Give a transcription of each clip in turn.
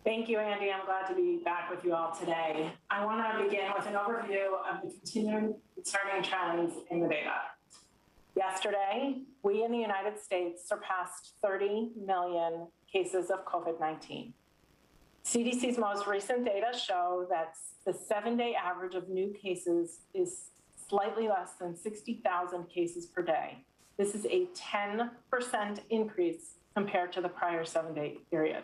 Thank you, Andy. I'm glad to be back with you all today. I want to begin with an overview of the continuing concerning trends in the data. Yesterday, we in the United States surpassed 30 million cases of COVID-19. CDC's most recent data show that the 7-day average of new cases is slightly less than 60,000 cases per day. This is a 10% increase compared to the prior 7-day period.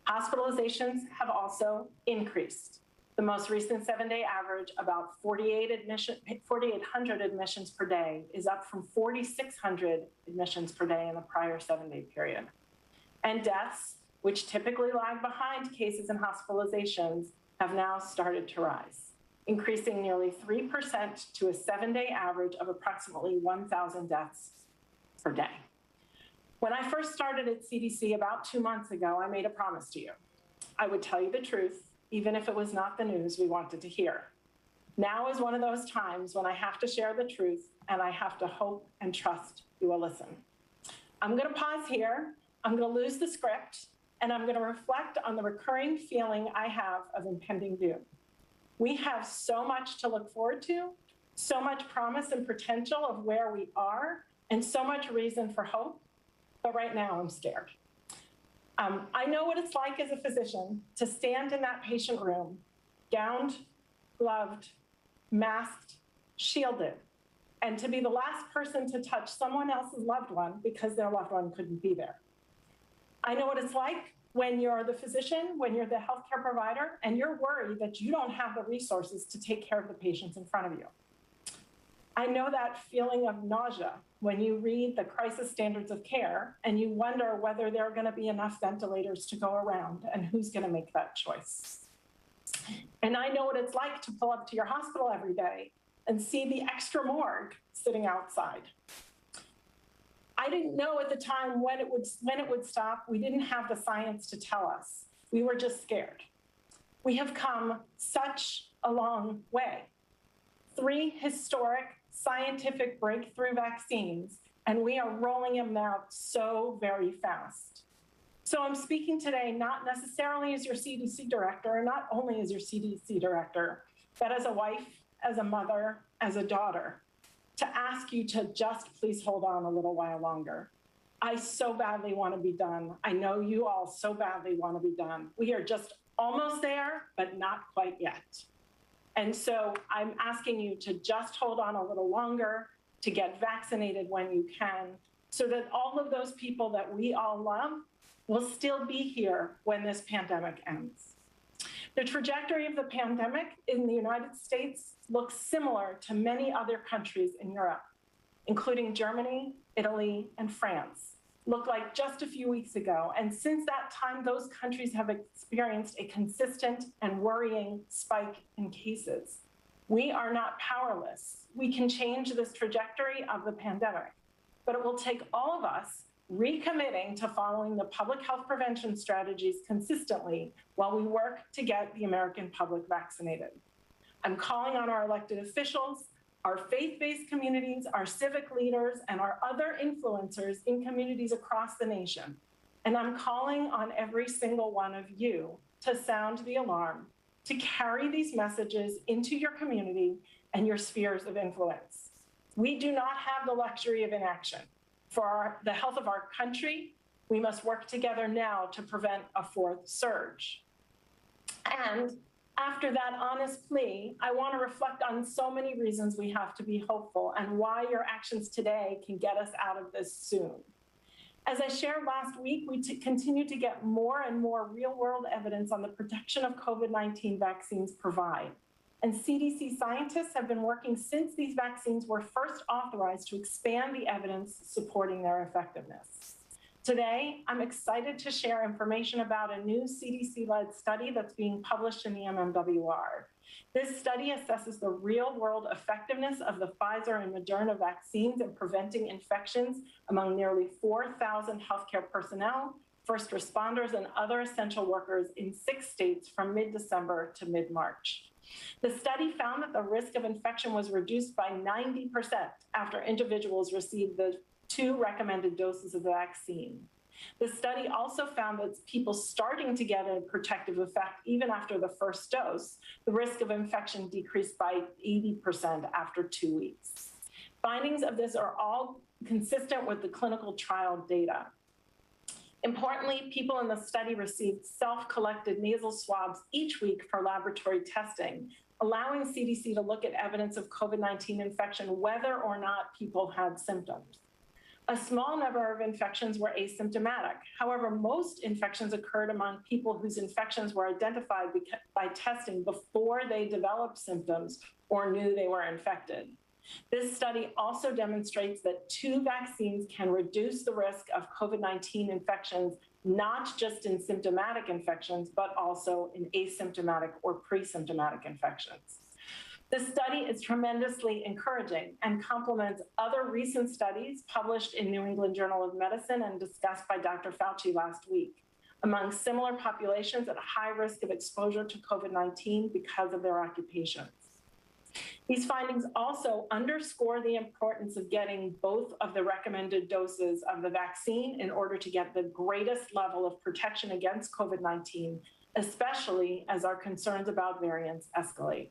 Hospitalizations have also increased. The most recent 7-day average, about 4,800 admissions per day, is up from 4,600 admissions per day in the prior 7-day period. And deaths, which typically lag behind cases and hospitalizations, have now started to rise, increasing nearly 3% to a 7-day average of approximately 1,000 deaths per day. When I first started at CDC about 2 months ago, I made a promise to you. I would tell you the truth, even if it was not the news we wanted to hear. Now is one of those times when I have to share the truth, and I have to hope and trust you will listen. I'm going to pause here. I'm going to lose the script, and I'm going to reflect on the recurring feeling I have of impending doom. We have so much to look forward to, so much promise and potential of where we are, and so much reason for hope. But right now, I'm scared. I know what it's like as a physician to stand in that patient room, gowned, gloved, masked, shielded, and to be the last person to touch someone else's loved one because their loved one couldn't be there. I know what it's like when you're the physician, when you're the healthcare provider, and you're worried that you don't have the resources to take care of the patients in front of you. I know that feeling of nausea when you read the crisis standards of care and you wonder whether there are going to be enough ventilators to go around and who's going to make that choice. And I know what it's like to pull up to your hospital every day and see the extra morgue sitting outside. I didn't know at the time when it would stop. We didn't have the science to tell us. We were just scared. We have come such a long way. 3 historic scientific breakthrough vaccines, and we are rolling them out so very fast. So I'm speaking today not necessarily as your CDC director, or not only as your CDC director, but as a wife, as a mother, as a daughter, to ask you to just please hold on a little while longer. I so badly want to be done. I know you all so badly want to be done. We are just almost there, but not quite yet. And so I'm asking you to just hold on a little longer, to get vaccinated when you can, so that all of those people that we all love will still be here when this pandemic ends. The trajectory of the pandemic in the United States looks similar to many other countries in Europe, including Germany, Italy, and France. Looked like just a few weeks ago. And since that time, those countries have experienced a consistent and worrying spike in cases. We are not powerless. We can change this trajectory of the pandemic, but it will take all of us recommitting to following the public health prevention strategies consistently while we work to get the American public vaccinated. I'm calling on our elected officials, our faith-based communities, our civic leaders, and our other influencers in communities across the nation. And I'm calling on every single one of you to sound the alarm, to carry these messages into your community and your spheres of influence. We do not have the luxury of inaction. For the health of our country, we must work together now to prevent a 4th surge. And after that honest plea, I want to reflect on so many reasons we have to be hopeful and why your actions today can get us out of this soon. As I shared last week, we continue to get more and more real-world evidence on the protection of COVID-19 vaccines provide. And CDC scientists have been working since these vaccines were first authorized to expand the evidence supporting their effectiveness. Today, I'm excited to share information about a new CDC-led study that's being published in the MMWR. This study assesses the real-world effectiveness of the Pfizer and Moderna vaccines in preventing infections among nearly 4,000 healthcare personnel, first responders, and other essential workers in 6 states from mid-December to mid-March. The study found that the risk of infection was reduced by 90% after individuals received the 2 recommended doses of the vaccine. The study also found that people starting to get a protective effect even after the first dose, the risk of infection decreased by 80% after 2 weeks. Findings of this are all consistent with the clinical trial data. Importantly, people in the study received self-collected nasal swabs each week for laboratory testing, allowing CDC to look at evidence of COVID-19 infection whether or not people had symptoms. A small number of infections were asymptomatic. However, most infections occurred among people whose infections were identified by testing before they developed symptoms or knew they were infected. This study also demonstrates that 2 vaccines can reduce the risk of COVID-19 infections, not just in symptomatic infections, but also in asymptomatic or pre-symptomatic infections. This study is tremendously encouraging and complements other recent studies published in New England Journal of Medicine and discussed by Dr. Fauci last week among similar populations at high risk of exposure to COVID-19 because of their occupations. These findings also underscore the importance of getting both of the recommended doses of the vaccine in order to get the greatest level of protection against COVID-19, especially as our concerns about variants escalate.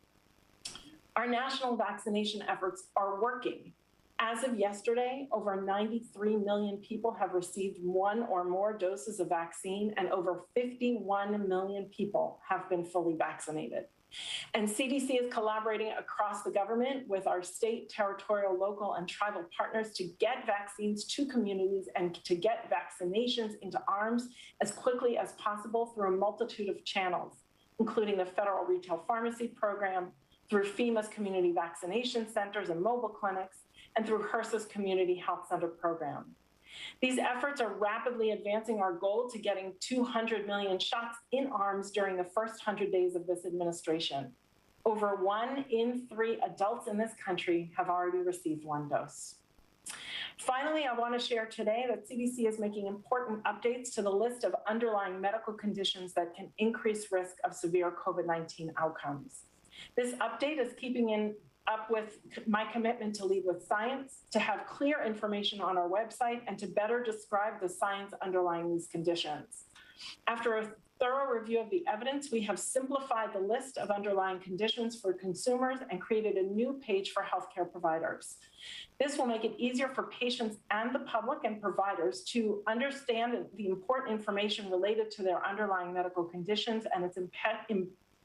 Our national vaccination efforts are working. As of yesterday, over 93 million people have received 1 or more doses of vaccine, and over 51 million people have been fully vaccinated. And CDC is collaborating across the government with our state, territorial, local, and tribal partners to get vaccines to communities and to get vaccinations into arms as quickly as possible through a multitude of channels, including the Federal Retail Pharmacy Program, through FEMA's community vaccination centers and mobile clinics, and through HRSA's Community Health Center program. These efforts are rapidly advancing our goal to getting 200 million shots in arms during the first 100 days of this administration. Over 1 in 3 adults in this country have already received 1 dose. Finally, I want to share today that CDC is making important updates to the list of underlying medical conditions that can increase risk of severe COVID-19 outcomes. This update is keeping up with my commitment to lead with science, to have clear information on our website, and to better describe the science underlying these conditions. After a thorough review of the evidence, we have simplified the list of underlying conditions for consumers and created a new page for healthcare providers. This will make it easier for patients and the public and providers to understand the important information related to their underlying medical conditions and its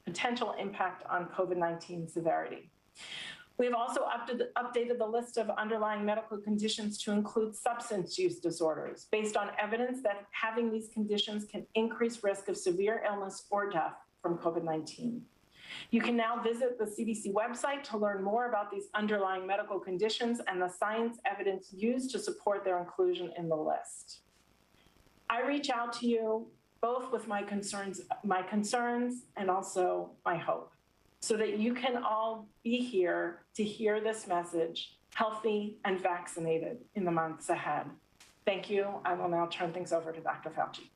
potential impact on COVID-19 severity. We have also updated the list of underlying medical conditions to include substance use disorders based on evidence that having these conditions can increase risk of severe illness or death from COVID-19. You can now visit the CDC website to learn more about these underlying medical conditions and the science evidence used to support their inclusion in the list. I reach out to you both with my concerns and also my hope, so that you can all be here to hear this message, healthy and vaccinated, in the months ahead. Thank you. I will now turn things over to Dr. Fauci.